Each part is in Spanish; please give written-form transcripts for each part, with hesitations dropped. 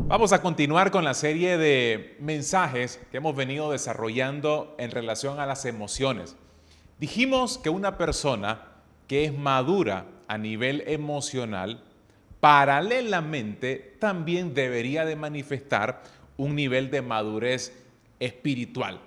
Vamos a continuar con la serie de mensajes que hemos venido desarrollando en relación a las emociones. Dijimos que una persona que es madura a nivel emocional, paralelamente también debería de manifestar un nivel de madurez espiritual.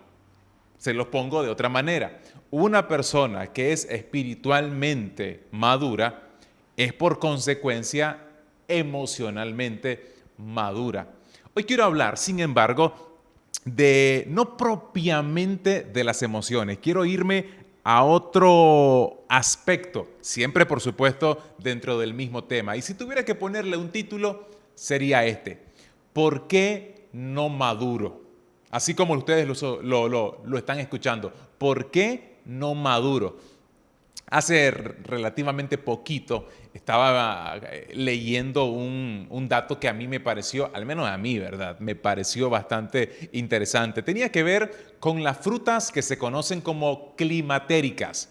Se los pongo de otra manera. Una persona que es espiritualmente madura es por consecuencia emocionalmente madura. Hoy quiero hablar, sin embargo, de no propiamente de las emociones. Quiero irme a otro aspecto, siempre por supuesto dentro del mismo tema. Y si tuviera que ponerle un título, sería este: ¿por qué no maduro? Así como ustedes lo están escuchando. ¿Por qué no maduro? Hace relativamente poquito estaba leyendo un dato que a mí me pareció, al menos a mí, ¿verdad? Me pareció bastante interesante. Tenía que ver con las frutas que se conocen como climatéricas.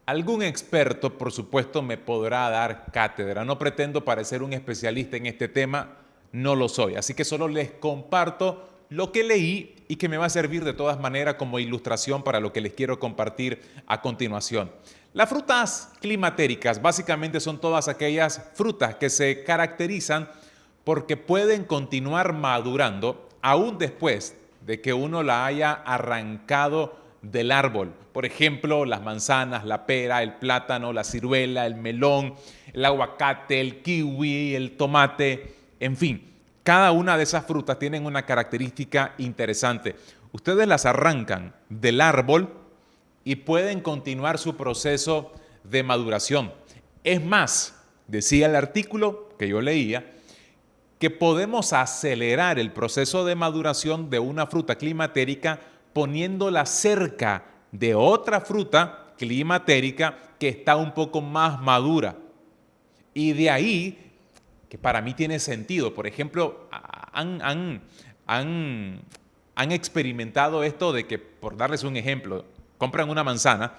Algún experto, por supuesto, me podrá dar cátedra. No pretendo parecer un especialista en este tema, no lo soy. Así que solo les comparto lo que leí y que me va a servir de todas maneras como ilustración para lo que les quiero compartir a continuación. Las frutas climatéricas básicamente son todas aquellas frutas que se caracterizan porque pueden continuar madurando aún después de que uno la haya arrancado del árbol. Por ejemplo, las manzanas, la pera, el plátano, la ciruela, el melón, el aguacate, el kiwi, el tomate, en fin. Cada una de esas frutas tienen una característica interesante. Ustedes las arrancan del árbol y pueden continuar su proceso de maduración. Es más, decía el artículo que yo leía, que podemos acelerar el proceso de maduración de una fruta climatérica poniéndola cerca de otra fruta climatérica que está un poco más madura. Y de ahí, que para mí tiene sentido, por ejemplo, han, han experimentado esto de que, por darles un ejemplo, compran una manzana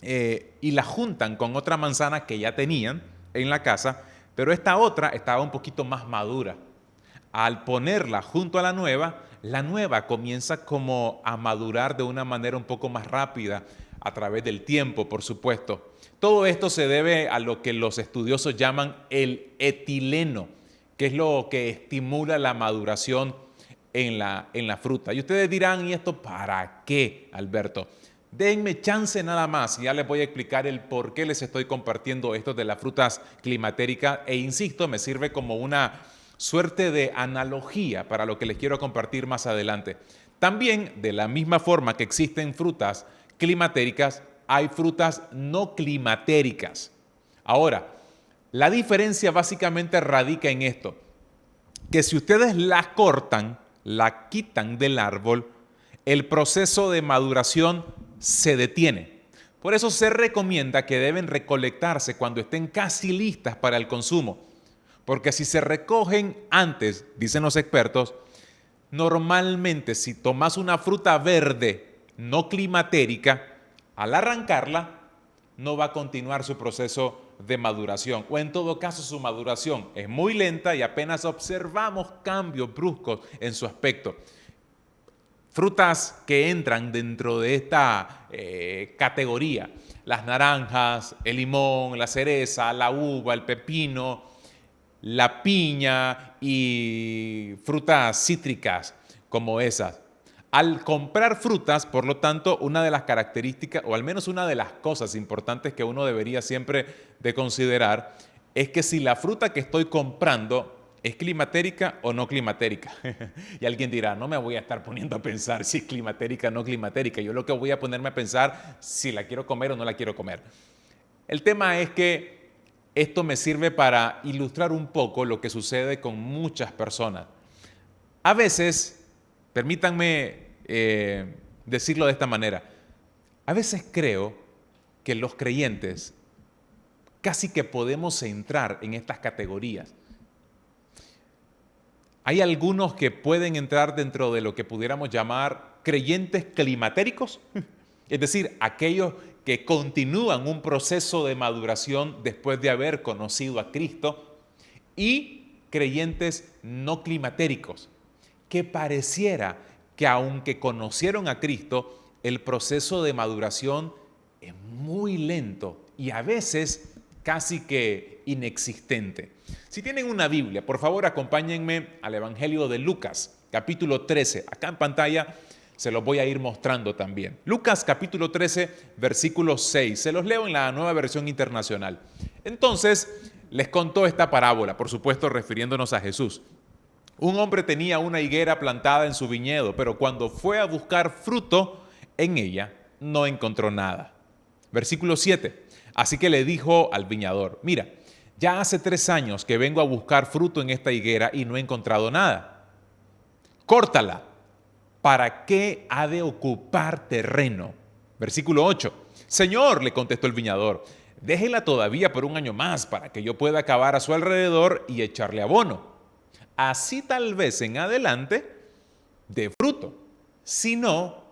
y la juntan con otra manzana que ya tenían en la casa, pero esta otra estaba un poquito más madura. Al ponerla junto a la nueva comienza como a madurar de una manera un poco más rápida a través del tiempo, por supuesto. Todo esto se debe a lo que los estudiosos llaman el etileno, que es lo que estimula la maduración en la fruta. Y ustedes dirán, ¿y esto para qué, Alberto? Denme chance nada más y ya les voy a explicar el por qué les estoy compartiendo esto de las frutas climatéricas e insisto, me sirve como una suerte de analogía para lo que les quiero compartir más adelante. También, de la misma forma que existen frutas climatéricas, hay frutas no climatéricas. Ahora, la diferencia básicamente radica en esto, que si ustedes la cortan, la quitan del árbol, el proceso de maduración se detiene. Por eso se recomienda que deben recolectarse cuando estén casi listas para el consumo. Porque si se recogen antes, dicen los expertos, normalmente si tomas una fruta verde no climatérica, al arrancarla no va a continuar su proceso de maduración o en todo caso su maduración es muy lenta y apenas observamos cambios bruscos en su aspecto. Frutas que entran dentro de esta categoría, las naranjas, el limón, la cereza, la uva, el pepino, la piña y frutas cítricas como esas. Al comprar frutas, por lo tanto, una de las características, o al menos una de las cosas importantes que uno debería siempre de considerar, es que si la fruta que estoy comprando es climatérica o no climatérica. Y alguien dirá, no me voy a estar poniendo a pensar si es climatérica o no climatérica. Yo lo que voy a ponerme a pensar si la quiero comer o no la quiero comer. El tema es que esto me sirve para ilustrar un poco lo que sucede con muchas personas. A veces, permítanme decirlo de esta manera, a veces creo que los creyentes casi que podemos entrar en estas categorías. Hay algunos que pueden entrar dentro de lo que pudiéramos llamar creyentes climatéricos, es decir, aquellos que continúan un proceso de maduración después de haber conocido a Cristo, y creyentes no climatéricos, que pareciera que aunque conocieron a Cristo, el proceso de maduración es muy lento y a veces casi que inexistente. Si tienen una Biblia, por favor acompáñenme al Evangelio de Lucas, capítulo 13. Acá en pantalla se los voy a ir mostrando también. Lucas capítulo 13, versículo 6. Se los leo en la Nueva Versión Internacional. Entonces les contó esta parábola, por supuesto refiriéndonos a Jesús. Un hombre tenía una higuera plantada en su viñedo, pero cuando fue a buscar fruto en ella, no encontró nada. Versículo 7. Así que le dijo al viñador, mira, ya hace 3 años que vengo a buscar fruto en esta higuera y no he encontrado nada. Córtala. ¿Para qué ha de ocupar terreno? Versículo 8. Señor, le contestó el viñador, déjela todavía por 1 año más para que yo pueda cavar a su alrededor y echarle abono. Así tal vez en adelante dé fruto. Si no,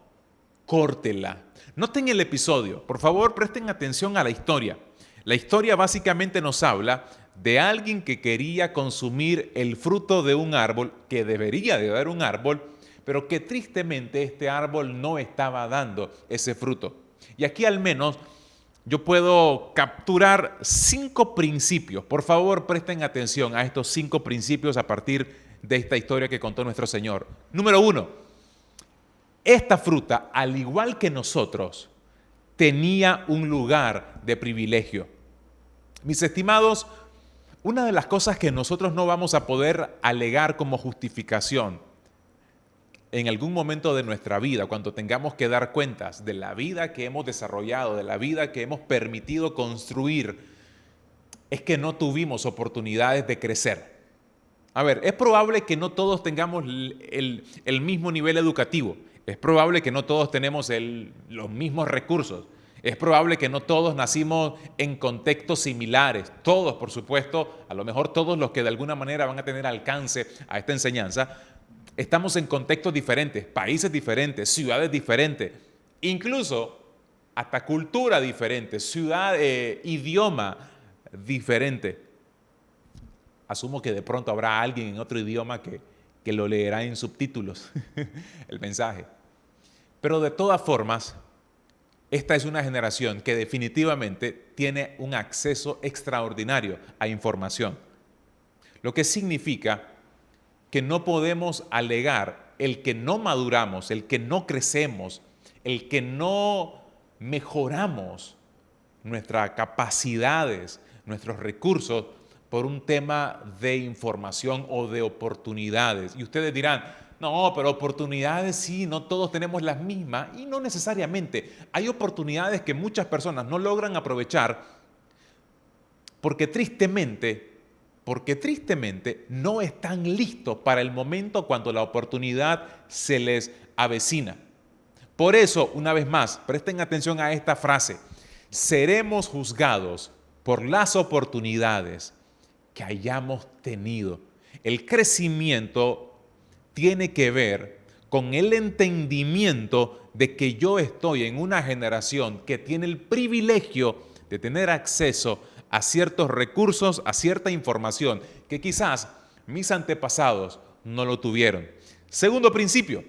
córtela. Noten el episodio. Por favor, presten atención a la historia. La historia básicamente nos habla de alguien que quería consumir el fruto de un árbol, que debería de dar un árbol, pero que tristemente este árbol no estaba dando ese fruto. Y aquí al menos yo puedo capturar 5 principios. Por favor, presten atención a estos 5 principios a partir de esta historia que contó nuestro Señor. Número 1, esta fruta, al igual que nosotros, tenía un lugar de privilegio. Mis estimados, una de las cosas que nosotros no vamos a poder alegar como justificación en algún momento de nuestra vida, cuando tengamos que dar cuentas de la vida que hemos desarrollado, de la vida que hemos permitido construir, es que no tuvimos oportunidades de crecer. A ver, es probable que no todos tengamos el mismo nivel educativo, es probable que no todos tenemos los mismos recursos, es probable que no todos nacimos en contextos similares, todos, por supuesto, a lo mejor todos los que de alguna manera van a tener alcance a esta enseñanza, estamos en contextos diferentes, países diferentes, ciudades diferentes, incluso hasta cultura diferente, ciudad, idioma diferente. Asumo que de pronto habrá alguien en otro idioma que lo leerá en subtítulos, el mensaje. Pero de todas formas, esta es una generación que definitivamente tiene un acceso extraordinario a información, lo que significa que no podemos alegar el que no maduramos, el que no crecemos, el que no mejoramos nuestras capacidades, nuestros recursos por un tema de información o de oportunidades. Y ustedes dirán, no, pero oportunidades sí, no todos tenemos las mismas y no necesariamente. Hay oportunidades que muchas personas no logran aprovechar porque tristemente no están listos para el momento cuando la oportunidad se les avecina. Por eso, una vez más, presten atención a esta frase, seremos juzgados por las oportunidades que hayamos tenido. El crecimiento tiene que ver con el entendimiento de que yo estoy en una generación que tiene el privilegio de tener acceso a ciertos recursos, a cierta información que quizás mis antepasados no lo tuvieron. Segundo principio,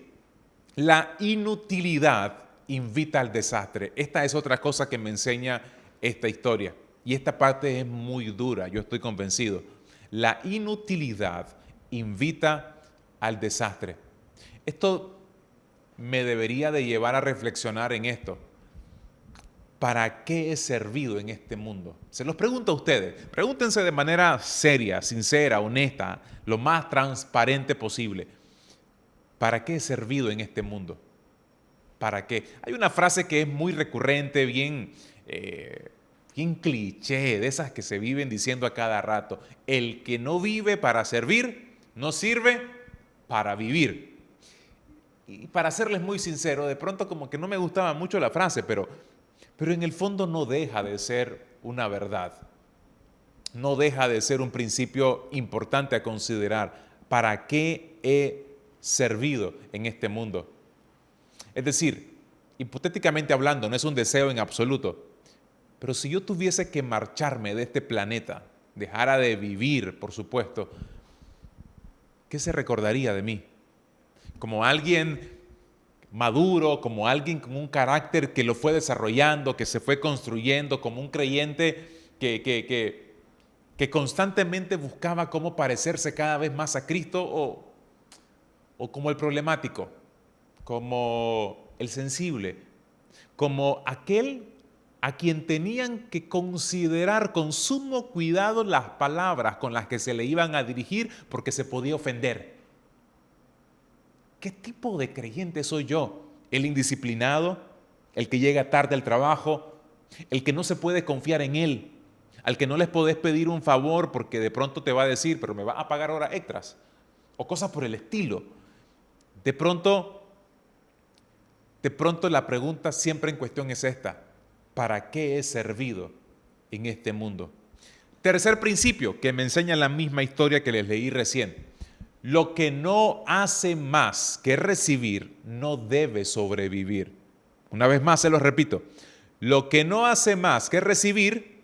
la inutilidad invita al desastre. Esta es otra cosa que me enseña esta historia. Y esta parte es muy dura, yo estoy convencido. La inutilidad invita al desastre. Esto me debería de llevar a reflexionar en esto. ¿Para qué he servido en este mundo? Se los pregunto a ustedes. Pregúntense de manera seria, sincera, honesta, lo más transparente posible. ¿Para qué he servido en este mundo? ¿Para qué? Hay una frase que es muy recurrente, bien cliché, de esas que se viven diciendo a cada rato. El que no vive para servir, no sirve para vivir. Y para serles muy sincero, de pronto como que no me gustaba mucho la frase, pero en el fondo no deja de ser una verdad. No deja de ser un principio importante a considerar. ¿Para qué he servido en este mundo? Es decir, hipotéticamente hablando, no es un deseo en absoluto, pero si yo tuviese que marcharme de este planeta, dejara de vivir, por supuesto, ¿qué se recordaría de mí? Como alguien maduro, como alguien con un carácter que lo fue desarrollando, que se fue construyendo, como un creyente que constantemente buscaba cómo parecerse cada vez más a Cristo, o como el problemático, como el sensible, como aquel a quien tenían que considerar con sumo cuidado las palabras con las que se le iban a dirigir porque se podía ofender. ¿Qué tipo de creyente soy yo? ¿El indisciplinado? ¿El que llega tarde al trabajo? ¿El que no se puede confiar en él? ¿Al que no les podés pedir un favor porque de pronto te va a decir, pero me va a pagar horas extras? O cosas por el estilo. De pronto la pregunta siempre en cuestión es esta: ¿para qué he servido en este mundo? Tercer principio que me enseña la misma historia que les leí recién. Lo que no hace más que recibir no debe sobrevivir. Una vez más se los repito. Lo que no hace más que recibir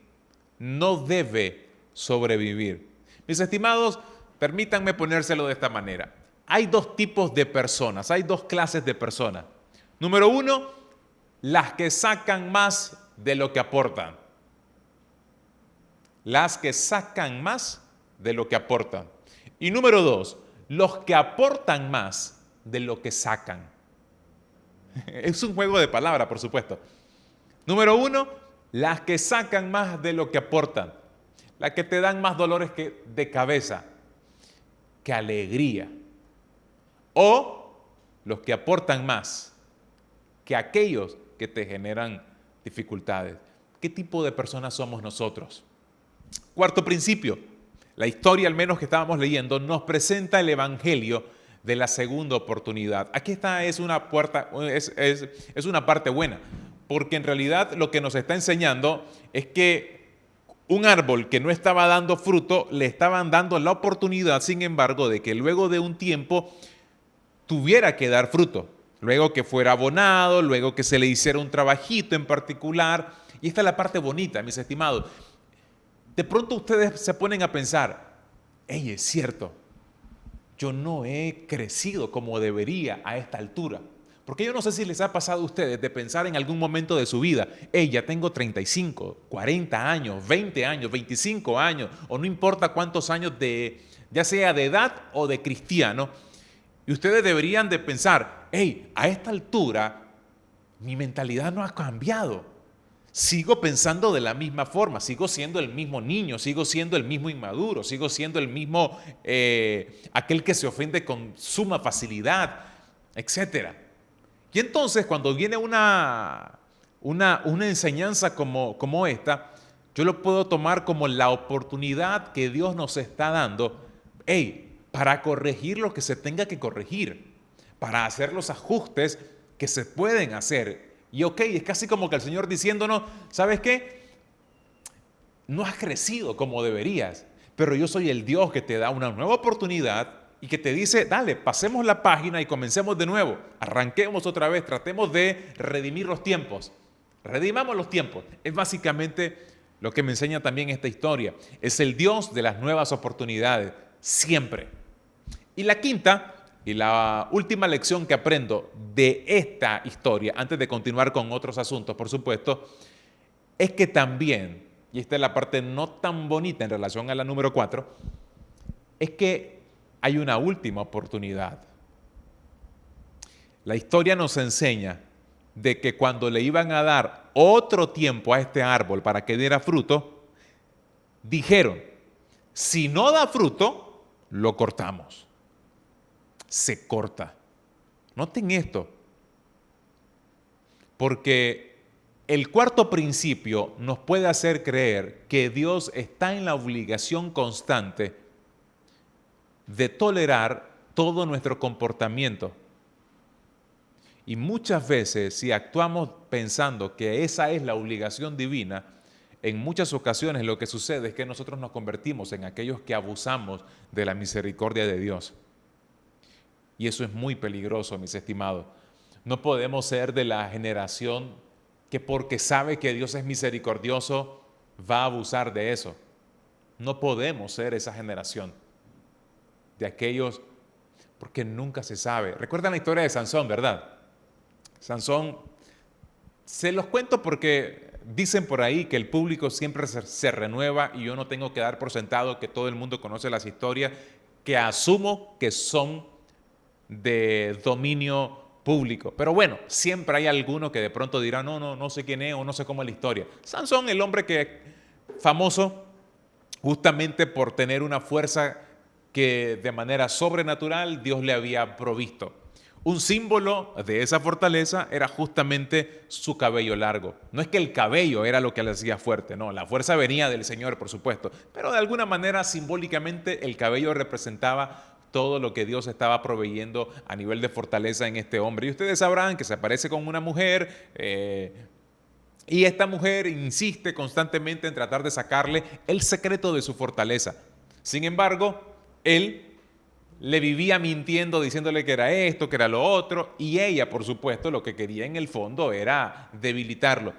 no debe sobrevivir. Mis estimados, permítanme ponérselo de esta manera. Hay dos tipos de personas, hay dos clases de personas. Número uno, las que sacan más de lo que aportan. Las que sacan más de lo que aportan. Y número dos, los que aportan más de lo que sacan. Es un juego de palabras, por supuesto. Número uno, las que sacan más de lo que aportan. Las que te dan más dolores de cabeza que alegría. O los que aportan más que aquellos que te generan dificultades. ¿Qué tipo de personas somos nosotros? Cuarto principio. La historia, al menos que estábamos leyendo, nos presenta el evangelio de la segunda oportunidad. Aquí está, es una parte buena, porque en realidad lo que nos está enseñando es que un árbol que no estaba dando fruto, le estaban dando la oportunidad, sin embargo, de que luego de un tiempo tuviera que dar fruto, luego que fuera abonado, luego que se le hiciera un trabajito en particular. Y esta es la parte bonita, mis estimados. De pronto ustedes se ponen a pensar, hey, es cierto, yo no he crecido como debería a esta altura. Porque yo no sé si les ha pasado a ustedes de pensar en algún momento de su vida, hey, ya tengo 35, 40 años, 20 años, 25 años, o no importa cuántos años ya sea de edad o de cristiano, y ustedes deberían de pensar, hey, a esta altura mi mentalidad no ha cambiado. Sigo pensando de la misma forma, sigo siendo el mismo niño, sigo siendo el mismo inmaduro, sigo siendo el mismo aquel que se ofende con suma facilidad, etc. Y entonces cuando viene una enseñanza como esta, yo lo puedo tomar como la oportunidad que Dios nos está dando, para corregir lo que se tenga que corregir, para hacer los ajustes que se pueden hacer. Y es casi como que el Señor diciéndonos, ¿sabes qué? No has crecido como deberías, pero yo soy el Dios que te da una nueva oportunidad y que te dice, dale, pasemos la página y comencemos de nuevo, arranquemos otra vez, tratemos de redimir los tiempos, redimamos los tiempos. Es básicamente lo que me enseña también esta historia. Es el Dios de las nuevas oportunidades, siempre. Y la quinta y la última lección que aprendo de esta historia, antes de continuar con otros asuntos, por supuesto, es que también, y esta es la parte no tan bonita en relación a la número 4, es que hay una última oportunidad. La historia nos enseña de que cuando le iban a dar otro tiempo a este árbol para que diera fruto, dijeron, si no da fruto, lo cortamos. Se corta. Noten esto, porque el cuarto principio nos puede hacer creer que Dios está en la obligación constante de tolerar todo nuestro comportamiento. Y muchas veces, si actuamos pensando que esa es la obligación divina, en muchas ocasiones lo que sucede es que nosotros nos convertimos en aquellos que abusamos de la misericordia de Dios. Y eso es muy peligroso, mis estimados. No podemos ser de la generación que porque sabe que Dios es misericordioso, va a abusar de eso. No podemos ser esa generación de aquellos porque nunca se sabe. Recuerdan la historia de Sansón, ¿verdad? Sansón, se los cuento porque dicen por ahí que el público siempre se renueva y yo no tengo que dar por sentado que todo el mundo conoce las historias que asumo que son de dominio público. Pero bueno, siempre hay alguno que de pronto dirá, no sé quién es o no sé cómo es la historia. Sansón, el hombre que famoso justamente por tener una fuerza que de manera sobrenatural Dios le había provisto. Un símbolo de esa fortaleza era justamente su cabello largo. No es que el cabello era lo que le hacía fuerte, no, la fuerza venía del Señor, por supuesto, pero de alguna manera simbólicamente el cabello representaba todo lo que Dios estaba proveyendo a nivel de fortaleza en este hombre. Y ustedes sabrán que se aparece con una mujer y esta mujer insiste constantemente en tratar de sacarle el secreto de su fortaleza. Sin embargo, él le vivía mintiendo, diciéndole que era esto, que era lo otro, y ella, por supuesto, lo que quería en el fondo era debilitarlo.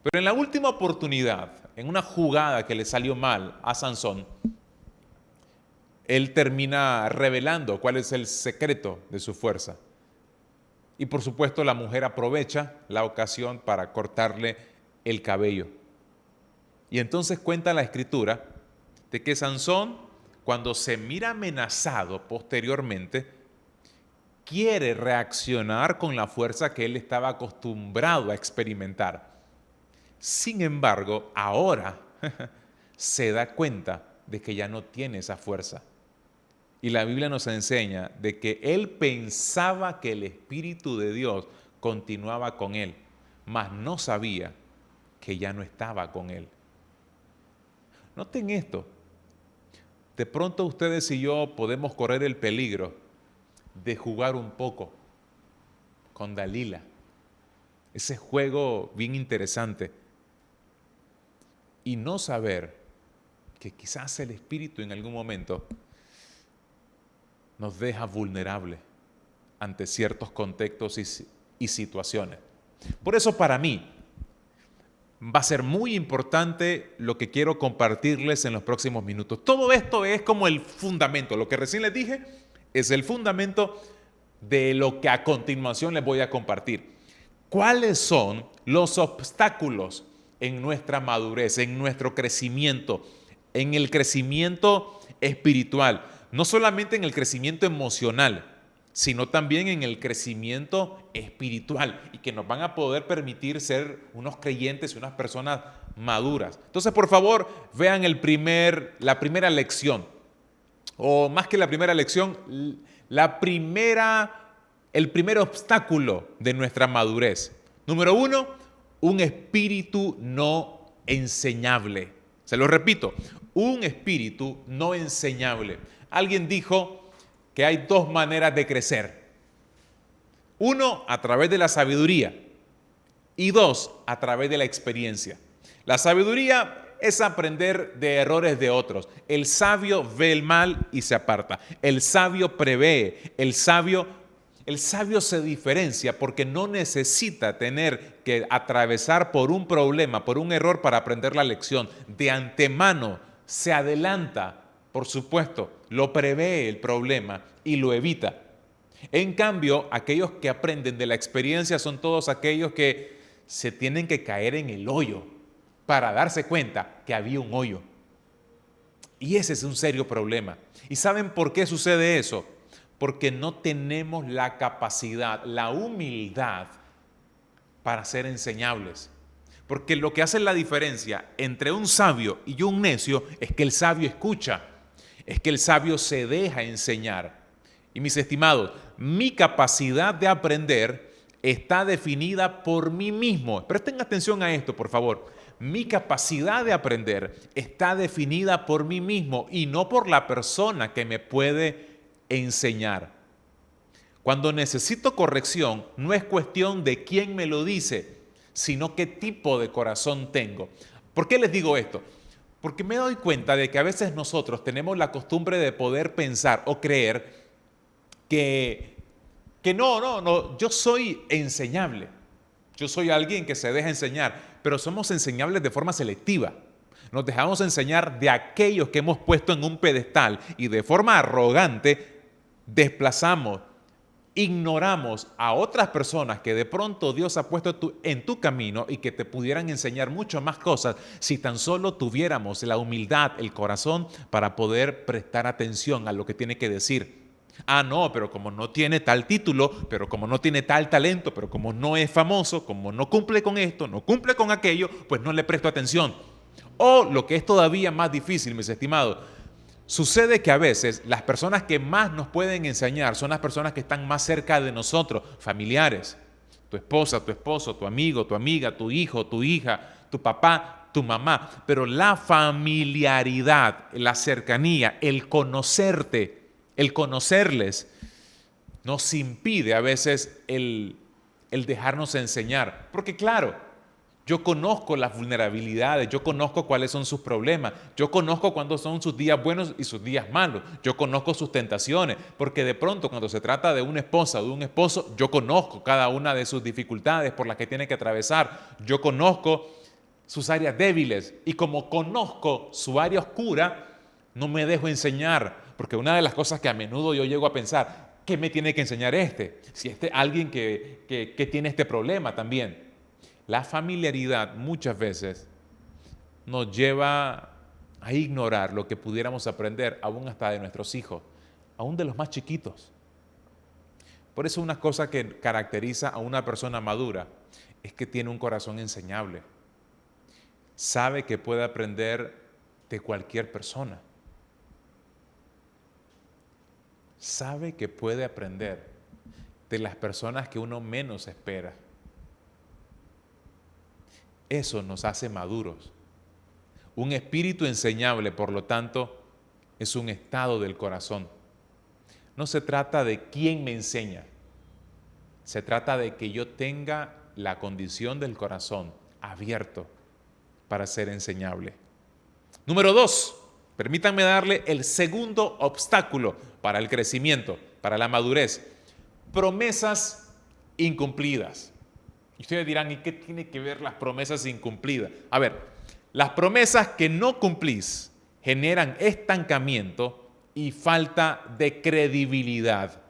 Pero en la última oportunidad, en una jugada que le salió mal a Sansón, él termina revelando cuál es el secreto de su fuerza. Y por supuesto la mujer aprovecha la ocasión para cortarle el cabello. Y entonces cuenta la escritura de que Sansón, cuando se mira amenazado posteriormente, quiere reaccionar con la fuerza que él estaba acostumbrado a experimentar. Sin embargo, ahora se da cuenta de que ya no tiene esa fuerza. Y la Biblia nos enseña de que él pensaba que el Espíritu de Dios continuaba con él, mas no sabía que ya no estaba con él. Noten esto. De pronto ustedes y yo podemos correr el peligro de jugar un poco con Dalila. Ese juego bien interesante. Y no saber que quizás el Espíritu en algún momento nos deja vulnerables ante ciertos contextos y situaciones. Por eso para mí va a ser muy importante lo que quiero compartirles en los próximos minutos. Todo esto es como el fundamento. Lo que recién les dije es el fundamento de lo que a continuación les voy a compartir. ¿Cuáles son los obstáculos en nuestra madurez, en nuestro crecimiento, en el crecimiento espiritual? No solamente en el crecimiento emocional, sino también en el crecimiento espiritual y que nos van a poder permitir ser unos creyentes y unas personas maduras. Entonces, por favor, vean la primera lección, o más que la primera lección, el primer obstáculo de nuestra madurez. Número 1, un espíritu no enseñable. Se lo repito, un espíritu no enseñable. Alguien dijo que hay dos maneras de crecer. Uno, a través de la sabiduría. Y dos, a través de la experiencia. La sabiduría es aprender de errores de otros. El sabio ve el mal y se aparta. El sabio prevé. El sabio se diferencia porque no necesita tener que atravesar por un problema, por un error para aprender la lección. De antemano se adelanta. Por supuesto, lo prevé el problema y lo evita. En cambio, aquellos que aprenden de la experiencia son todos aquellos que se tienen que caer en el hoyo para darse cuenta que había un hoyo. Y ese es un serio problema. ¿Y saben por qué sucede eso? Porque no tenemos la capacidad, la humildad para ser enseñables. Porque lo que hace la diferencia entre un sabio y un necio es que el sabio escucha. Es que el sabio se deja enseñar. Y mis estimados, mi capacidad de aprender está definida por mí mismo. Presten atención a esto, por favor. Mi capacidad de aprender está definida por mí mismo y no por la persona que me puede enseñar. Cuando necesito corrección, no es cuestión de quién me lo dice, sino qué tipo de corazón tengo. ¿Por qué les digo esto? Porque me doy cuenta de que a veces nosotros tenemos la costumbre de poder pensar o creer que no, yo soy enseñable. Yo soy alguien que se deja enseñar, pero somos enseñables de forma selectiva. Nos dejamos enseñar de aquellos que hemos puesto en un pedestal y de forma arrogante desplazamos, ignoramos a otras personas que de pronto Dios ha puesto en tu camino y que te pudieran enseñar mucho más cosas si tan solo tuviéramos la humildad, el corazón para poder prestar atención a lo que tiene que decir. Ah, no, pero como no tiene tal título, pero como no tiene tal talento, pero como no es famoso, como no cumple con esto, no cumple con aquello, pues no le presto atención. O lo que es todavía más difícil, mis estimados, sucede que a veces las personas que más nos pueden enseñar son las personas que están más cerca de nosotros, familiares. Tu esposa, tu esposo, tu amigo, tu amiga, tu hijo, tu hija, tu papá, tu mamá. Pero la familiaridad, la cercanía, el conocerte, el conocerles, nos impide a veces el dejarnos enseñar. Porque claro, yo conozco las vulnerabilidades, yo conozco cuáles son sus problemas, yo conozco cuándo son sus días buenos y sus días malos, yo conozco sus tentaciones, porque de pronto cuando se trata de una esposa o de un esposo, yo conozco cada una de sus dificultades por las que tiene que atravesar, yo conozco sus áreas débiles y como conozco su área oscura, no me dejo enseñar, porque una de las cosas que a menudo yo llego a pensar, ¿qué me tiene que enseñar este? Si alguien que tiene este problema también. La familiaridad muchas veces nos lleva a ignorar lo que pudiéramos aprender aún hasta de nuestros hijos, aún de los más chiquitos. Por eso una cosa que caracteriza a una persona madura es que tiene un corazón enseñable. Sabe que puede aprender de cualquier persona. Sabe que puede aprender de las personas que uno menos espera. Eso nos hace maduros. Un espíritu enseñable, por lo tanto, es un estado del corazón. No se trata de quién me enseña. Se trata de que yo tenga la condición del corazón abierto para ser enseñable. Número 2, permítanme darle el segundo obstáculo para el crecimiento, para la madurez. Promesas incumplidas. Y ustedes dirán, ¿y qué tiene que ver las promesas incumplidas? A ver, las promesas que no cumplís generan estancamiento y falta de credibilidad.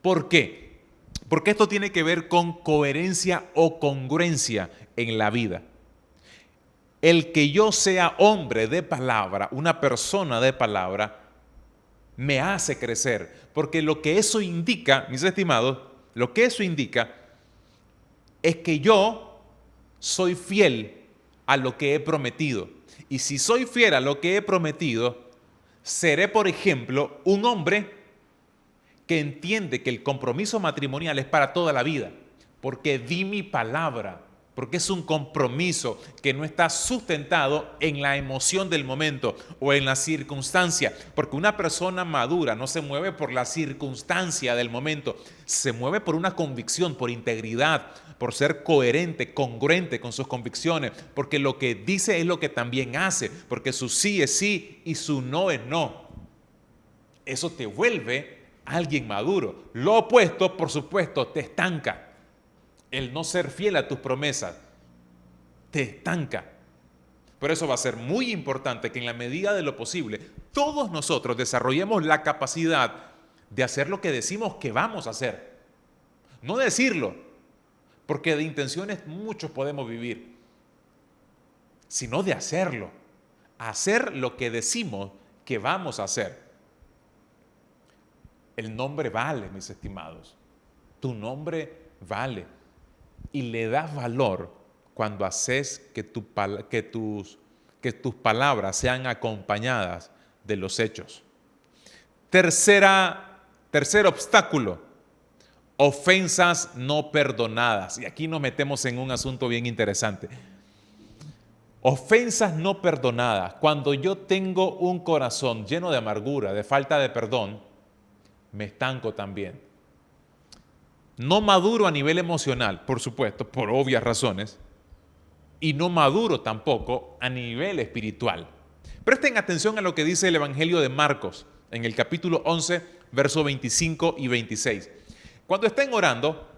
¿Por qué? Porque esto tiene que ver con coherencia o congruencia en la vida. El que yo sea hombre de palabra, una persona de palabra, me hace crecer. Porque lo que eso indica, mis estimados, lo que eso indica es que yo soy fiel a lo que he prometido. Y si soy fiel a lo que he prometido, seré, por ejemplo, un hombre que entiende que el compromiso matrimonial es para toda la vida, porque di mi palabra, porque es un compromiso que no está sustentado en la emoción del momento o en la circunstancia, porque una persona madura no se mueve por la circunstancia del momento, se mueve por una convicción, por integridad, por ser coherente, congruente con sus convicciones, porque lo que dice es lo que también hace, porque su sí es sí y su no es no. Eso te vuelve alguien maduro. Lo opuesto, por supuesto, te estanca. El no ser fiel a tus promesas te estanca. Por eso va a ser muy importante que en la medida de lo posible todos nosotros desarrollemos la capacidad de hacer lo que decimos que vamos a hacer. No decirlo, porque de intenciones muchos podemos vivir, sino de hacerlo. Hacer lo que decimos que vamos a hacer. El nombre vale, mis estimados. Tu nombre vale. Y le das valor cuando haces que tus palabras sean acompañadas de los hechos. Tercer obstáculo, ofensas no perdonadas. Y aquí nos metemos en un asunto bien interesante. Ofensas no perdonadas. Cuando yo tengo un corazón lleno de amargura, de falta de perdón, me estanco también. No maduro a nivel emocional, por supuesto, por obvias razones, y no maduro tampoco a nivel espiritual. Presten atención a lo que dice el Evangelio de Marcos, en el capítulo 11, versos 25 y 26. Cuando estén orando,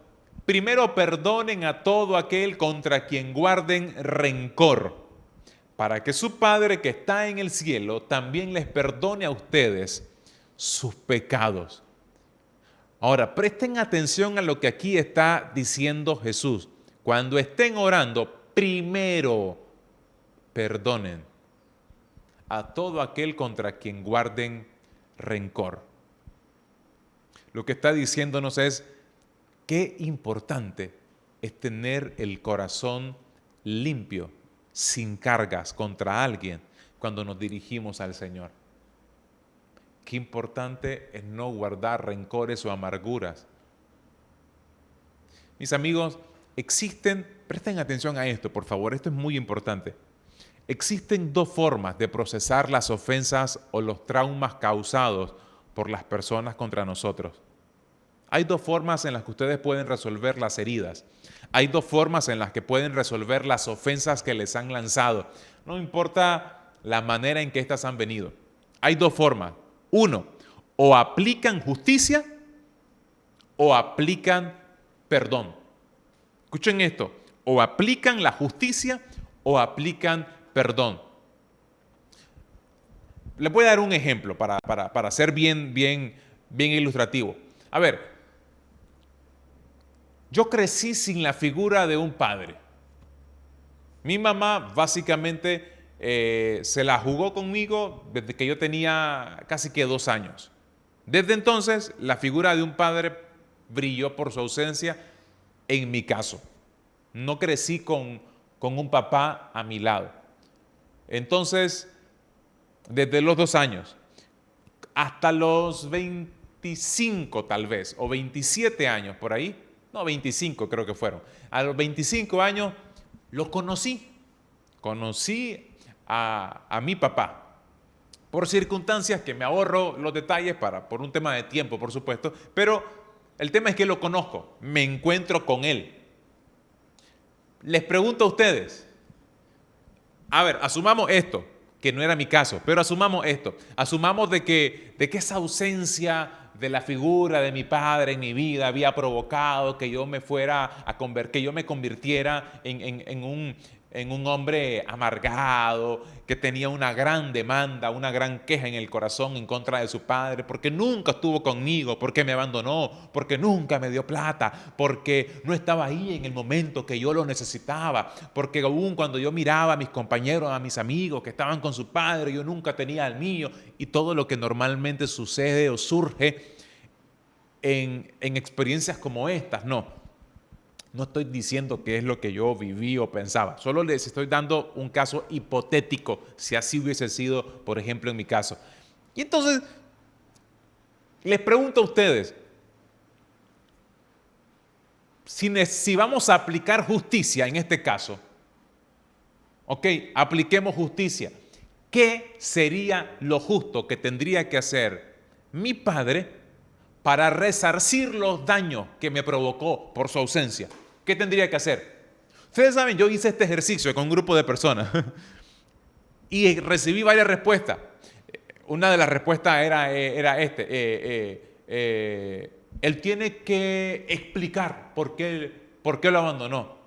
primero perdonen a todo aquel contra quien guarden rencor, para que su Padre que está en el cielo también les perdone a ustedes sus pecados. Ahora, presten atención a lo que aquí está diciendo Jesús. Cuando estén orando, primero perdonen a todo aquel contra quien guarden rencor. Lo que está diciéndonos es qué importante es tener el corazón limpio, sin cargas contra alguien cuando nos dirigimos al Señor. Qué importante es no guardar rencores o amarguras. Mis amigos, presten atención a esto, por favor, esto es muy importante. Existen dos formas de procesar las ofensas o los traumas causados por las personas contra nosotros. Hay dos formas en las que ustedes pueden resolver las heridas. Hay dos formas en las que pueden resolver las ofensas que les han lanzado. No importa la manera en que éstas han venido. Hay dos formas. Uno, o aplican justicia o aplican perdón. Escuchen esto, o aplican la justicia o aplican perdón. Les voy a dar un ejemplo para ser bien ilustrativo. A ver, yo crecí sin la figura de un padre. Mi mamá básicamente se la jugó conmigo desde que yo tenía casi que 2 años. Desde entonces, la figura de un padre brilló por su ausencia en mi caso. No crecí con un papá a mi lado. Entonces, desde los 2 años hasta los 25 tal vez, o 27 años por ahí, no, 25 creo que fueron. A los 25 años lo conocí. Conocí a mi papá. Por circunstancias que me ahorro los detalles por un tema de tiempo, por supuesto, pero el tema es que lo conozco, me encuentro con él. Les pregunto a ustedes, a ver, asumamos esto, que no era mi caso, pero asumamos esto, asumamos de que esa ausencia de la figura de mi padre en mi vida había provocado que yo me convirtiera en un hombre amargado, que tenía una gran demanda, una gran queja en el corazón en contra de su padre, porque nunca estuvo conmigo, porque me abandonó, porque nunca me dio plata, porque no estaba ahí en el momento que yo lo necesitaba, porque aún cuando yo miraba a mis compañeros, a mis amigos que estaban con su padre, yo nunca tenía el mío, y todo lo que normalmente sucede o surge en experiencias como estas, no. No estoy diciendo que es lo que yo viví o pensaba, solo les estoy dando un caso hipotético, si así hubiese sido, por ejemplo, en mi caso. Y entonces, les pregunto a ustedes, si vamos a aplicar justicia en este caso, ok, apliquemos justicia, ¿qué sería lo justo que tendría que hacer mi padre para resarcir los daños que me provocó por su ausencia? ¿Qué tendría que hacer? Ustedes saben, yo hice este ejercicio con un grupo de personas y recibí varias respuestas. Una de las respuestas era él tiene que explicar por qué lo abandonó.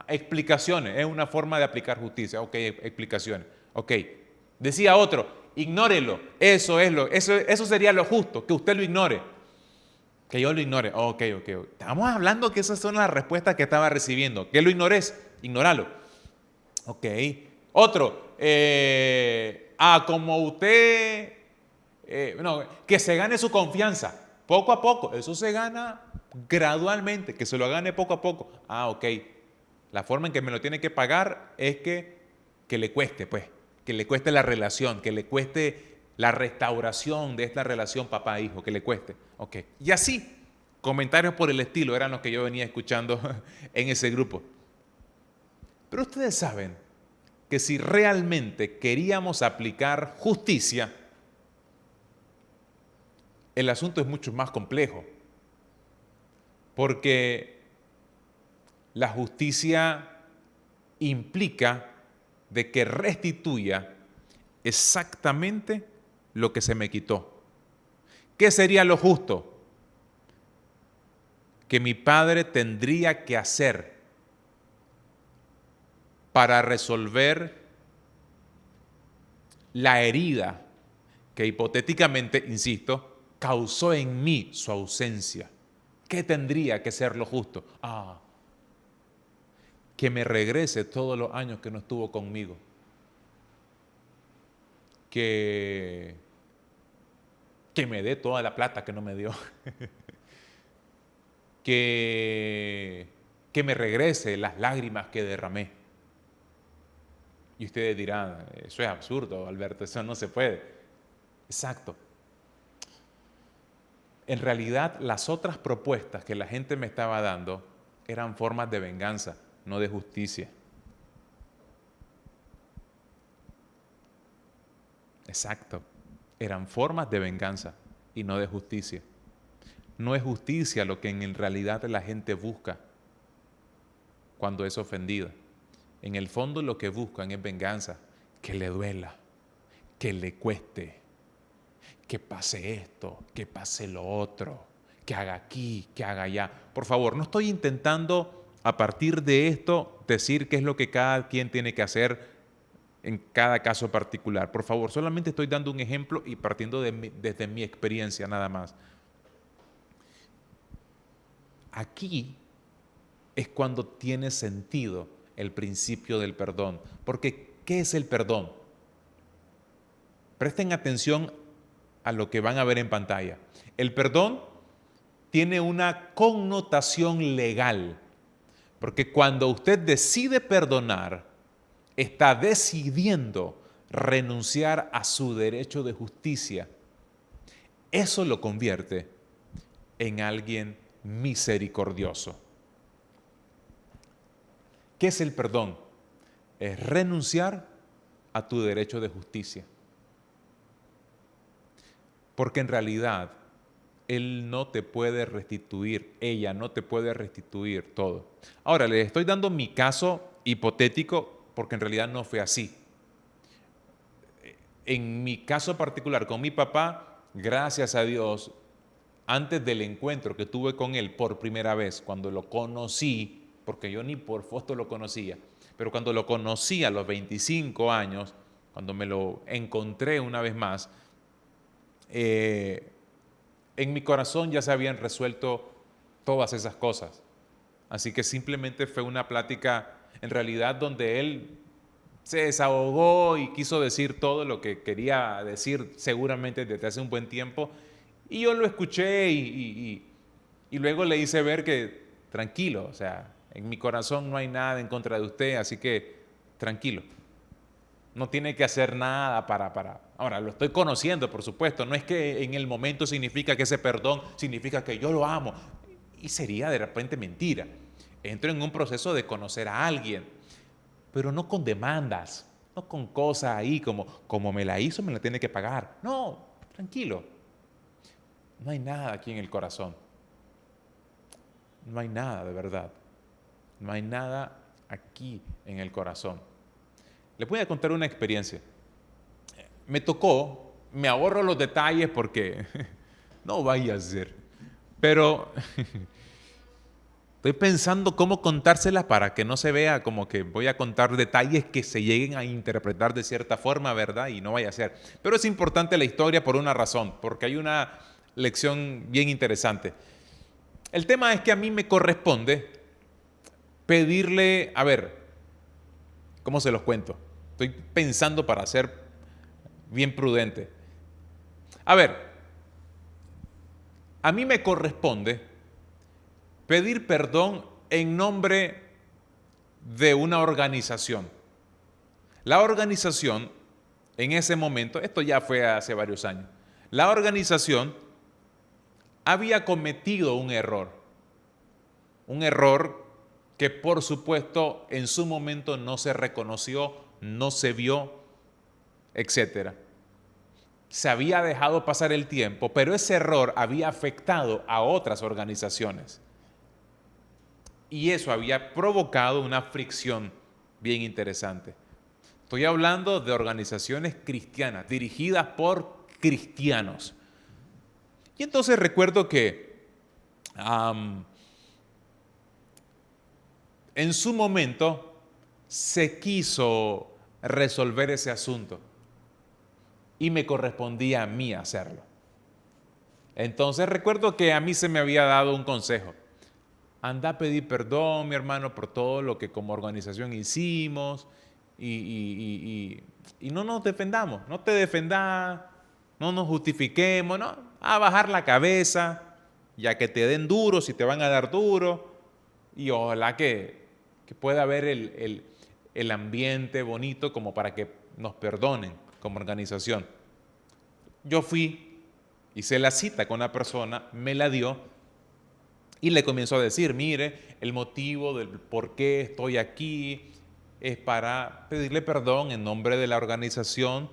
Explicaciones, es una forma de aplicar justicia. Ok, explicaciones. Ok. Decía otro, ignórelo. Eso sería lo justo, que usted lo ignore. Que yo lo ignore. Ok. Estamos hablando que esas son las respuestas que estaba recibiendo. Que lo ignores, ignóralo. Ok. Otro, como usted, que se gane su confianza. Poco a poco. Eso se gana gradualmente, que se lo gane poco a poco. Ok. La forma en que me lo tiene que pagar es que le cueste, pues. Que le cueste la relación, que le cueste la restauración de esta relación papá-hijo, que le cueste. Ok. Y así, comentarios por el estilo eran los que yo venía escuchando en ese grupo. Pero ustedes saben que si realmente queríamos aplicar justicia, el asunto es mucho más complejo. Porque la justicia implica de que restituya exactamente lo que se me quitó. ¿Qué sería lo justo? Que mi padre tendría que hacer para resolver la herida que hipotéticamente, insisto, causó en mí su ausencia. ¿Qué tendría que ser lo justo? Que me regrese todos los años que no estuvo conmigo. Que me dé toda la plata que no me dio. que me regrese las lágrimas que derramé. Y ustedes dirán, eso es absurdo, Alberto, eso no se puede. Exacto. En realidad, las otras propuestas que la gente me estaba dando eran formas de venganza, no de justicia. Exacto. Eran formas de venganza y no de justicia. No es justicia lo que en realidad la gente busca cuando es ofendida. En el fondo lo que buscan es venganza, que le duela, que le cueste, que pase esto, que pase lo otro, que haga aquí, que haga allá. Por favor, no estoy intentando a partir de esto decir qué es lo que cada quien tiene que hacer en cada caso particular. Por favor, solamente estoy dando un ejemplo y partiendo desde mi experiencia nada más. Aquí es cuando tiene sentido el principio del perdón. Porque, ¿qué es el perdón? Presten atención a lo que van a ver en pantalla. El perdón tiene una connotación legal. Porque cuando usted decide perdonar, está decidiendo renunciar a su derecho de justicia. Eso lo convierte en alguien misericordioso. ¿Qué es el perdón? Es renunciar a tu derecho de justicia. Porque en realidad, él no te puede restituir, ella no te puede restituir todo. Ahora, les estoy dando mi caso hipotético porque en realidad no fue así. En mi caso particular con mi papá, gracias a Dios, antes del encuentro que tuve con él por primera vez, cuando lo conocí, porque yo ni por foto lo conocía, pero cuando lo conocí a los 25 años, cuando me lo encontré una vez más, en mi corazón ya se habían resuelto todas esas cosas. Así que simplemente fue una plática en realidad donde él se desahogó y quiso decir todo lo que quería decir seguramente desde hace un buen tiempo. Y yo lo escuché y luego le hice ver que tranquilo, o sea, en mi corazón no hay nada en contra de usted, así que tranquilo. No tiene que hacer nada para. Ahora, lo estoy conociendo, por supuesto. No es que en el momento significa que ese perdón significa que yo lo amo. Y sería de repente mentira. Entro en un proceso de conocer a alguien, pero no con demandas, no con cosas ahí como me la hizo, me la tiene que pagar. No, tranquilo. No hay nada aquí en el corazón. No hay nada de verdad. No hay nada aquí en el corazón. Les voy a contar una experiencia. Me tocó, me ahorro los detalles porque no vaya a ser, pero estoy pensando cómo contárselas para que no se vea como que voy a contar detalles que se lleguen a interpretar de cierta forma, ¿verdad? Y no vaya a ser. Pero es importante la historia por una razón, porque hay una lección bien interesante. El tema es que a mí me corresponde pedirle, a ver, ¿cómo se los cuento? Estoy pensando para ser bien prudente. A ver, a mí me corresponde pedir perdón en nombre de una organización. La organización, en ese momento, esto ya fue hace varios años, la organización había cometido un error que por supuesto en su momento no se reconoció, no se vio, etcétera. Se había dejado pasar el tiempo, pero ese error había afectado a otras organizaciones. Y eso había provocado una fricción bien interesante. Estoy hablando de organizaciones cristianas, dirigidas por cristianos. Y entonces recuerdo que en su momento se quiso resolver ese asunto y me correspondía a mí hacerlo. Entonces recuerdo que a mí se me había dado un consejo. Anda a pedir perdón, mi hermano, por todo lo que como organización hicimos y no nos defendamos, no te defendas, no nos justifiquemos, no, a bajar la cabeza, ya que te den duro, si te van a dar duro, y ojalá que pueda haber el ambiente bonito como para que nos perdonen como organización. Yo fui, hice la cita con la persona, me la dio y le comienzo a decir, mire, el motivo del por qué estoy aquí es para pedirle perdón en nombre de la organización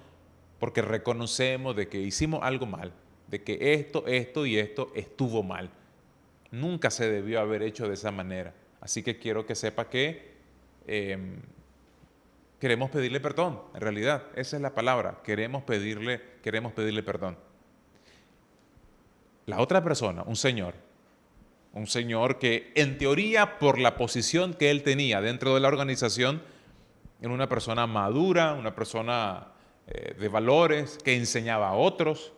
porque reconocemos de que hicimos algo mal, de que esto y esto estuvo mal. Nunca se debió haber hecho de esa manera. Así que quiero que sepa que queremos pedirle perdón, en realidad, esa es la palabra, queremos pedirle perdón. La otra persona, un señor que en teoría por la posición que él tenía dentro de la organización, era una persona madura, una persona de valores, que enseñaba a otros,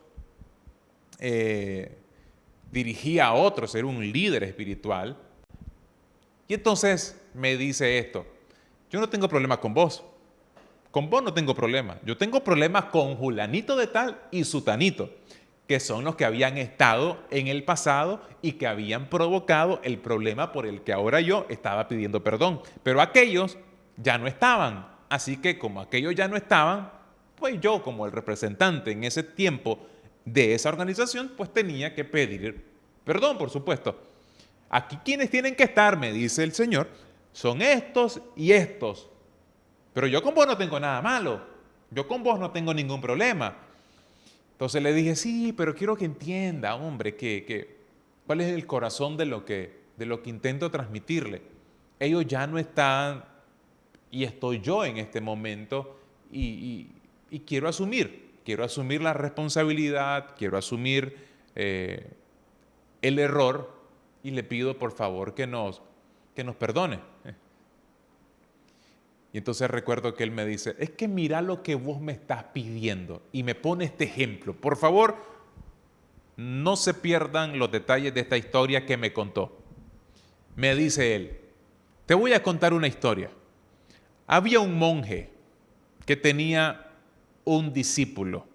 dirigía a otros, era un líder espiritual. Y entonces me dice esto, yo no tengo problema con vos no tengo problema, yo tengo problemas con Julanito de tal y Sutanito, que son los que habían estado en el pasado y que habían provocado el problema por el que ahora yo estaba pidiendo perdón. Pero aquellos ya no estaban, así que como aquellos ya no estaban, pues yo como el representante en ese tiempo de esa organización, pues tenía que pedir perdón, por supuesto. Aquí quienes tienen que estar, me dice el Señor, son estos y estos. Pero yo con vos no tengo nada malo, yo con vos no tengo ningún problema. Entonces le dije, sí, pero quiero que entienda, hombre, cuál es el corazón de lo que intento transmitirle. Ellos ya no están y estoy yo en este momento y quiero asumir la responsabilidad, quiero asumir el error y le pido por favor que nos perdone. Y entonces recuerdo que él me dice, es que mira lo que vos me estás pidiendo y me pone este ejemplo. Por favor, no se pierdan los detalles de esta historia que me contó. Me dice él, te voy a contar una historia. Había un monje que tenía un discípulo.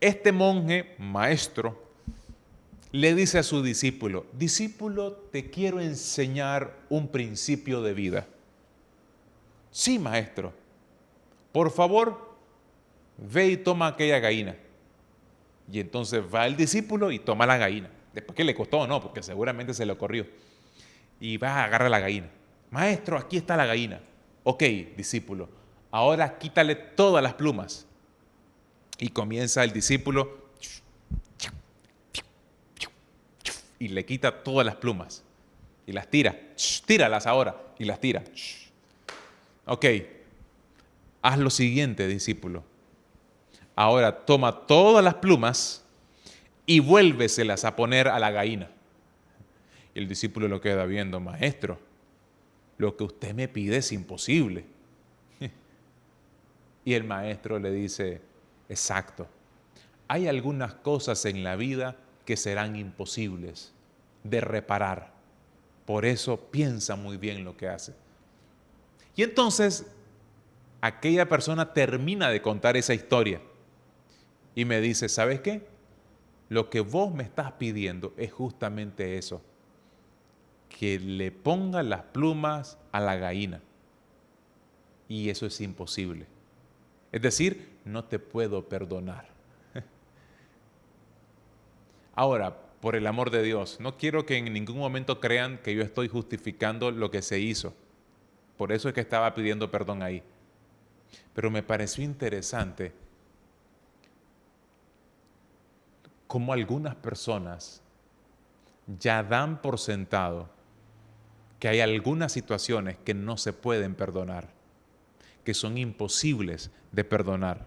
Este monje, maestro, le dice a su discípulo, discípulo, te quiero enseñar un principio de vida. Sí, maestro. Por favor, ve y toma aquella gallina. Y entonces va el discípulo y toma la gallina. Después que le costó, no, porque seguramente se le ocurrió. Y va a agarrar la gallina. Maestro, aquí está la gallina. Ok, discípulo, ahora quítale todas las plumas. Y comienza el discípulo y le quita todas las plumas. Y las tira. Tíralas ahora. Y las tira. Ok, haz lo siguiente, discípulo. Ahora toma todas las plumas y vuélveselas a poner a la gallina. Y el discípulo lo queda viendo, maestro, lo que usted me pide es imposible. Y el maestro le dice, exacto, hay algunas cosas en la vida que serán imposibles de reparar. Por eso piensa muy bien lo que hace. Y entonces aquella persona termina de contar esa historia y me dice, ¿sabes qué? Lo que vos me estás pidiendo es justamente eso, que le ponga las plumas a la gallina. Y eso es imposible. Es decir, no te puedo perdonar. Ahora, por el amor de Dios, no quiero que en ningún momento crean que yo estoy justificando lo que se hizo. Por eso es que estaba pidiendo perdón ahí. Pero me pareció interesante cómo algunas personas ya dan por sentado que hay algunas situaciones que no se pueden perdonar, que son imposibles de perdonar.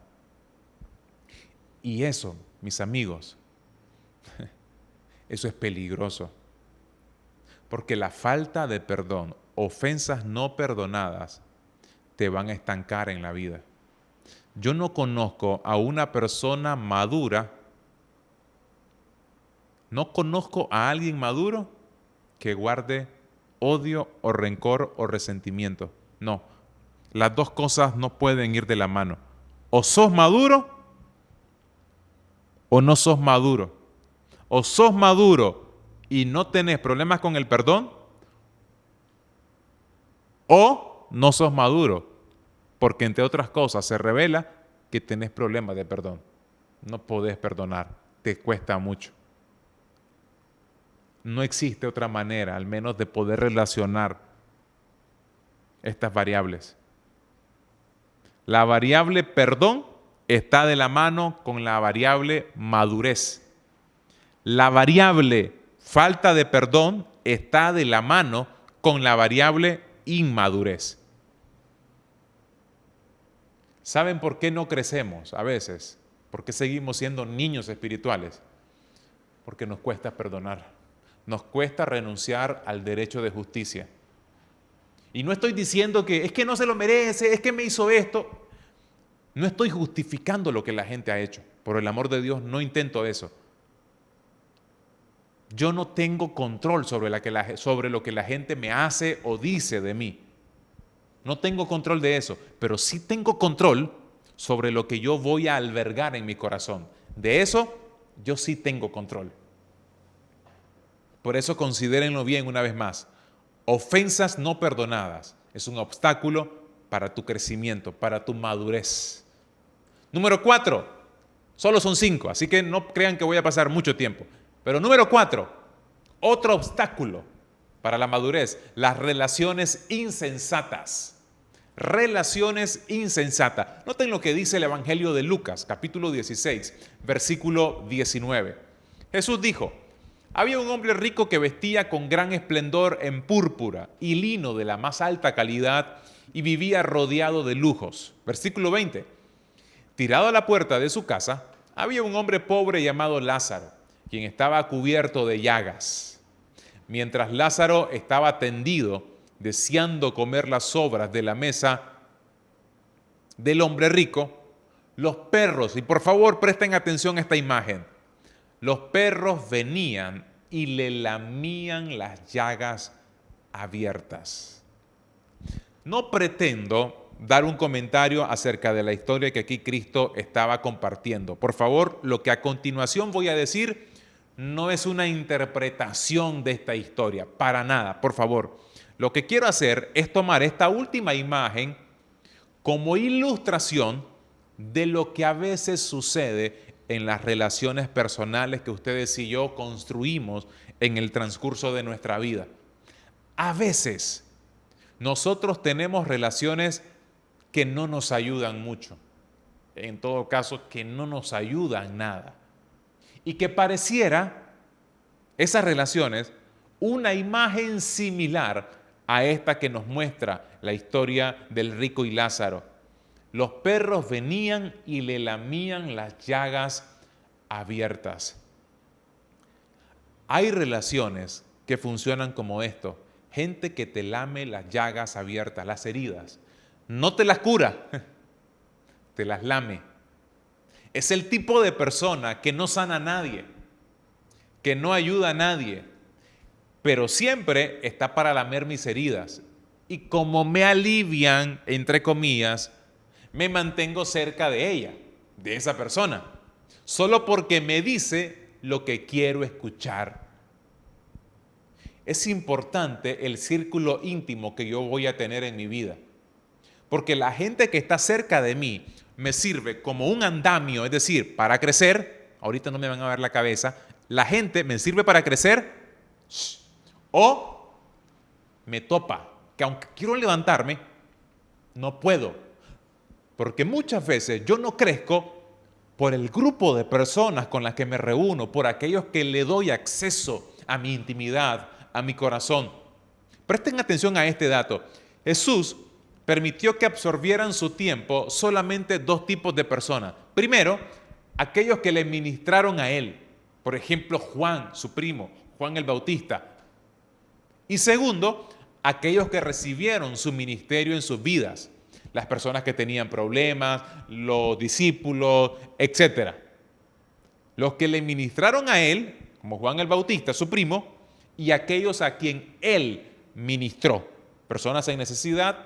Y eso, mis amigos, eso es peligroso. Porque la falta de perdón, ofensas no perdonadas, te van a estancar en la vida. Yo no conozco a una persona madura No conozco a alguien maduro que guarde odio o rencor o resentimiento. No, las dos cosas no pueden ir de la mano. O sos maduro o no sos maduro. O sos maduro y no tenés problemas con el perdón, o no sos maduro, porque entre otras cosas se revela que tenés problemas de perdón. No podés perdonar, te cuesta mucho. No existe otra manera, al menos, de poder relacionar estas variables. La variable perdón está de la mano con la variable madurez. La variable falta de perdón está de la mano con la variable inmadurez. ¿Saben por qué no crecemos a veces? ¿Por qué seguimos siendo niños espirituales? Porque nos cuesta perdonar. Nos cuesta renunciar al derecho de justicia. Y no estoy diciendo que es que no se lo merece, es que me hizo esto. No estoy justificando lo que la gente ha hecho. Por el amor de Dios, no intento eso. Yo no tengo control sobre lo que la gente me hace o dice de mí. No tengo control de eso, pero sí tengo control sobre lo que yo voy a albergar en mi corazón. De eso, yo sí tengo control. Por eso considérenlo bien una vez más. Ofensas no perdonadas es un obstáculo para tu crecimiento, para tu madurez. Número 4, solo son 5, así que no crean que voy a pasar mucho tiempo. Pero número 4, otro obstáculo para la madurez, las relaciones insensatas. Relaciones insensatas. Noten lo que dice el Evangelio de Lucas, capítulo 16, versículo 19. Jesús dijo: había un hombre rico que vestía con gran esplendor en púrpura y lino de la más alta calidad y vivía rodeado de lujos. Versículo 20. Tirado a la puerta de su casa, había un hombre pobre llamado Lázaro, quien estaba cubierto de llagas. Mientras Lázaro estaba tendido, deseando comer las sobras de la mesa del hombre rico, los perros, y por favor presten atención a esta imagen, los perros venían y le lamían las llagas abiertas. No pretendo dar un comentario acerca de la historia que aquí Cristo estaba compartiendo. Por favor, lo que a continuación voy a decir no es una interpretación de esta historia, para nada, por favor. Lo que quiero hacer es tomar esta última imagen como ilustración de lo que a veces sucede en las relaciones personales que ustedes y yo construimos en el transcurso de nuestra vida. A veces nosotros tenemos relaciones que no nos ayudan mucho, en todo caso que no nos ayudan nada, y que pareciera esas relaciones una imagen similar a esta que nos muestra la historia del rico y Lázaro. Los perros venían y le lamían las llagas abiertas. Hay relaciones que funcionan como esto. Gente que te lame las llagas abiertas, las heridas. No te las cura, te las lame. Es el tipo de persona que no sana a nadie, que no ayuda a nadie, pero siempre está para lamer mis heridas. Y como me alivian, entre comillas, me mantengo cerca de ella, de esa persona, solo porque me dice lo que quiero escuchar. Es importante el círculo íntimo que yo voy a tener en mi vida, porque la gente que está cerca de mí me sirve como un andamio, es decir, para crecer. Ahorita no me van a ver la cabeza. La gente me sirve para crecer o me topa, que aunque quiero levantarme, no puedo. Porque muchas veces yo no crezco por el grupo de personas con las que me reúno, por aquellos que le doy acceso a mi intimidad, a mi corazón. Presten atención a este dato. Jesús permitió que absorbieran su tiempo solamente 2 tipos de personas. Primero, aquellos que le ministraron a él. Por ejemplo, Juan, su primo, Juan el Bautista. Y segundo, aquellos que recibieron su ministerio en sus vidas. Las personas que tenían problemas, los discípulos, etc. Los que le ministraron a él como Juan el Bautista, su primo, y aquellos a quien él ministró, personas en necesidad,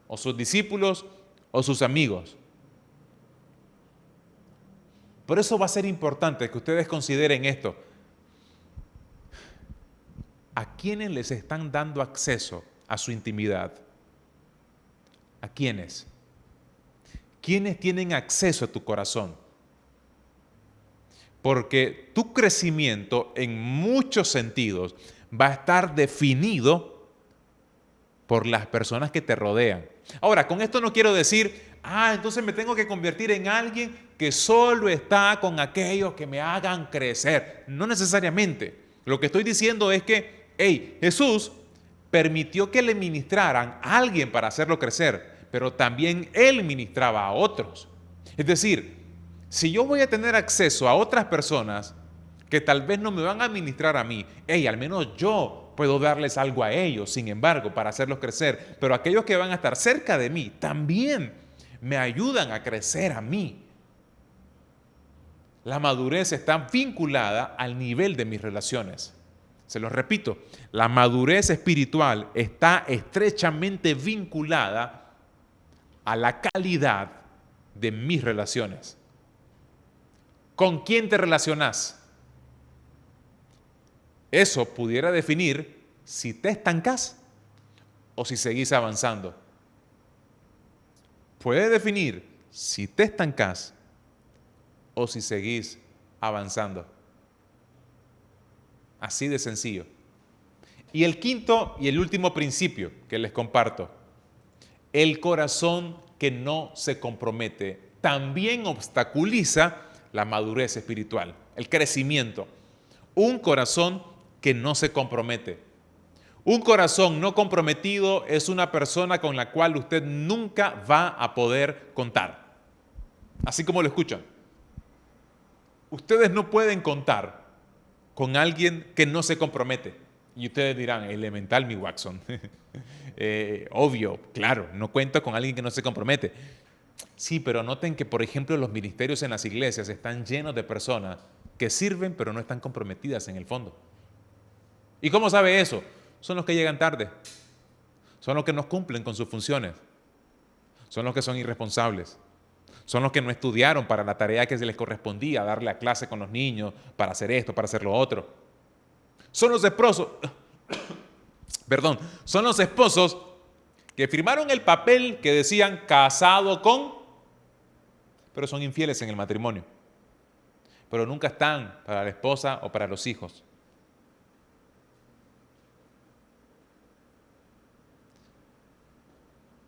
o sus discípulos, o sus amigos. Por eso va a ser importante que ustedes consideren esto. ¿A quiénes les están dando acceso a su intimidad? ¿A quiénes? ¿Quiénes tienen acceso a tu corazón? Porque tu crecimiento en muchos sentidos va a estar definido por las personas que te rodean. Ahora, con esto no quiero decir, entonces me tengo que convertir en alguien que solo está con aquellos que me hagan crecer. No necesariamente. Lo que estoy diciendo es que, Jesús permitió que le ministraran a alguien para hacerlo crecer, pero también Él ministraba a otros. Es decir, si yo voy a tener acceso a otras personas que tal vez no me van a ministrar a mí, al menos yo puedo darles algo a ellos, sin embargo, para hacerlos crecer. Pero aquellos que van a estar cerca de mí también me ayudan a crecer a mí. La madurez está vinculada al nivel de mis relaciones. Se los repito, la madurez espiritual está estrechamente vinculada a la calidad de mis relaciones. ¿Con quién te relacionas? Eso pudiera definir si te estancas o si seguís avanzando. Puede definir si te estancas o si seguís avanzando. Así de sencillo. Y el quinto y el último principio que les comparto. El corazón que no se compromete también obstaculiza la madurez espiritual, el crecimiento. Un corazón que no se compromete. Un corazón no comprometido es una persona con la cual usted nunca va a poder contar. Así como lo escuchan. Ustedes no pueden contar con alguien que no se compromete. Y ustedes dirán, elemental mi Watson. Obvio, claro, no cuento con alguien que no se compromete. Sí, pero noten que, por ejemplo, los ministerios en las iglesias están llenos de personas que sirven pero no están comprometidas en el fondo. ¿Y cómo sabe eso? Son los que llegan tarde. Son los que no cumplen con sus funciones. Son los que son irresponsables. Son los que no estudiaron para la tarea que se les correspondía, darle a clase con los niños, para hacer esto, para hacer lo otro. Son los esposos, son los esposos que firmaron el papel que decían casado con, pero son infieles en el matrimonio. Pero nunca están para la esposa o para los hijos.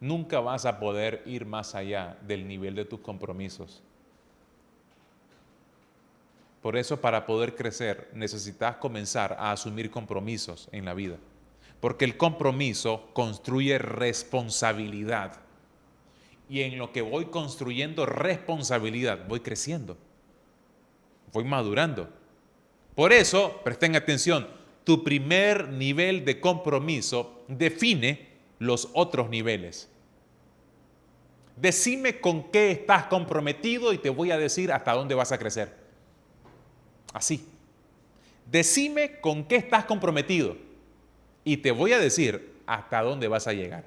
Nunca vas a poder ir más allá del nivel de tus compromisos. Por eso, para poder crecer, necesitas comenzar a asumir compromisos en la vida. Porque el compromiso construye responsabilidad. Y en lo que voy construyendo responsabilidad, voy creciendo. Voy madurando. Por eso, presten atención, tu primer nivel de compromiso define los otros niveles. Decime con qué estás comprometido y te voy a decir hasta dónde vas a crecer. Así. Decime con qué estás comprometido y te voy a decir hasta dónde vas a llegar.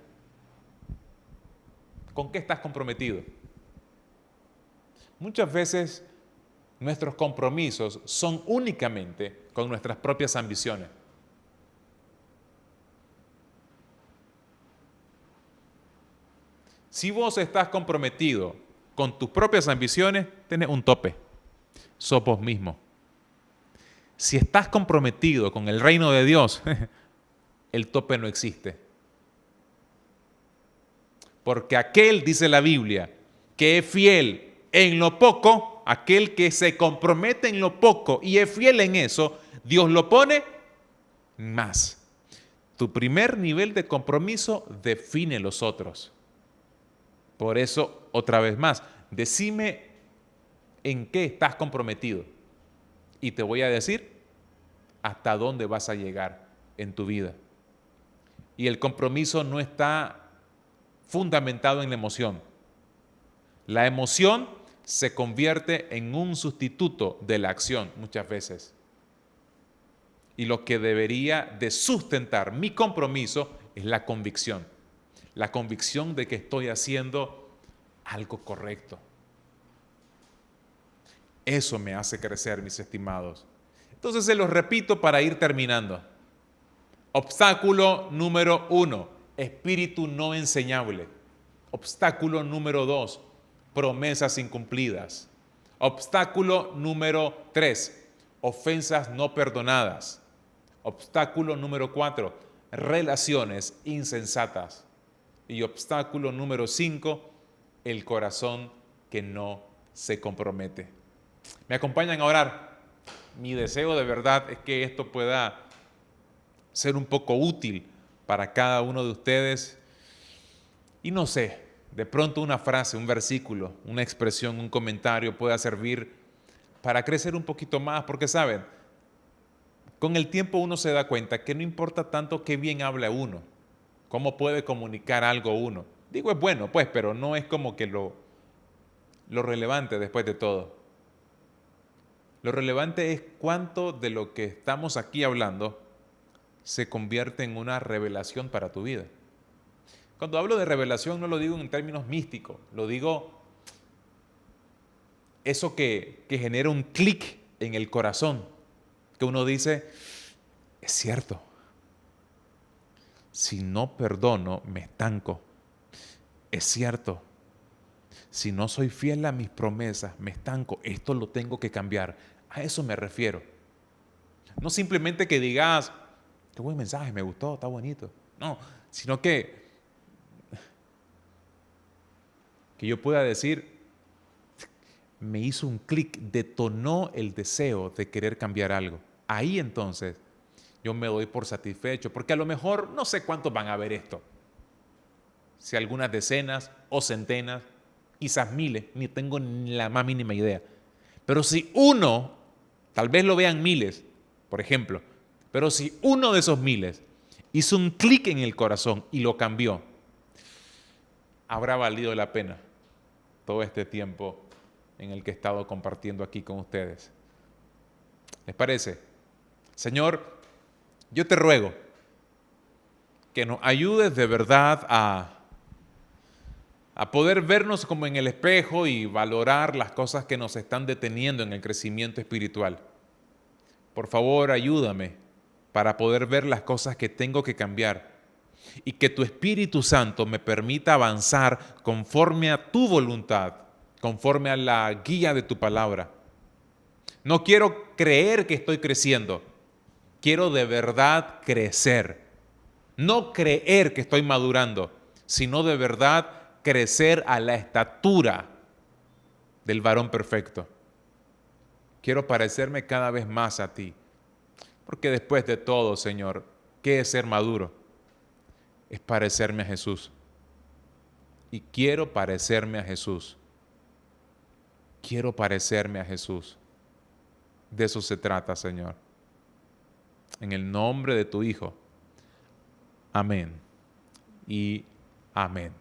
¿Con qué estás comprometido? Muchas veces nuestros compromisos son únicamente con nuestras propias ambiciones. Si vos estás comprometido con tus propias ambiciones, tenés un tope. Sos vos mismo. Si estás comprometido con el reino de Dios, el tope no existe. Porque aquel, dice la Biblia, que es fiel en lo poco, aquel que se compromete en lo poco y es fiel en eso, Dios lo pone más. Tu primer nivel de compromiso define los otros. Por eso, otra vez más, decime en qué estás comprometido y te voy a decir hasta dónde vas a llegar en tu vida. Y el compromiso no está fundamentado en la emoción. La emoción se convierte en un sustituto de la acción muchas veces. Y lo que debería de sustentar mi compromiso es la convicción. La convicción de que estoy haciendo algo correcto. Eso me hace crecer, mis estimados. Entonces se los repito para ir terminando. Obstáculo número 1, espíritu no enseñable. Obstáculo número 2, promesas incumplidas. Obstáculo número 3, ofensas no perdonadas. Obstáculo número 4, relaciones insensatas. Y obstáculo número 5, el corazón que no se compromete. ¿Me acompañan a orar? Mi deseo de verdad es que esto pueda ser un poco útil para cada uno de ustedes. Y no sé, de pronto una frase, un versículo, una expresión, un comentario pueda servir para crecer un poquito más, porque saben, con el tiempo uno se da cuenta que no importa tanto qué bien habla uno, cómo puede comunicar algo uno. Digo, es bueno, pues, pero no es como que lo relevante después de todo. Lo relevante es cuánto de lo que estamos aquí hablando se convierte en una revelación para tu vida. Cuando hablo de revelación no lo digo en términos místicos, lo digo eso que genera un clic en el corazón, que uno dice, es cierto, si no perdono me estanco, es cierto, si no soy fiel a mis promesas me estanco, esto lo tengo que cambiar, a eso me refiero. No simplemente que digas, qué buen mensaje, me gustó, está bonito, no, sino que yo pueda decir, me hizo un clic, detonó el deseo de querer cambiar algo. Ahí entonces yo me doy por satisfecho, porque a lo mejor no sé cuántos van a ver esto. Si algunas decenas o centenas, quizás miles, ni tengo ni la más mínima idea. Pero si uno, tal vez lo vean miles, por ejemplo, pero si uno de esos miles hizo un clic en el corazón y lo cambió, habrá valido la pena todo este tiempo en el que he estado compartiendo aquí con ustedes. ¿Les parece? Señor, yo te ruego que nos ayudes de verdad a poder vernos como en el espejo y valorar las cosas que nos están deteniendo en el crecimiento espiritual. Por favor, ayúdame para poder ver las cosas que tengo que cambiar y que tu Espíritu Santo me permita avanzar conforme a tu voluntad, conforme a la guía de tu palabra. No quiero creer que estoy creciendo, quiero de verdad crecer. No creer que estoy madurando, sino de verdad crecer a la estatura del varón perfecto. Quiero parecerme cada vez más a ti, porque después de todo, Señor, ¿qué es ser maduro? Es parecerme a Jesús. Y quiero parecerme a Jesús. Quiero parecerme a Jesús. De eso se trata, Señor. En el nombre de tu Hijo. Amén y amén.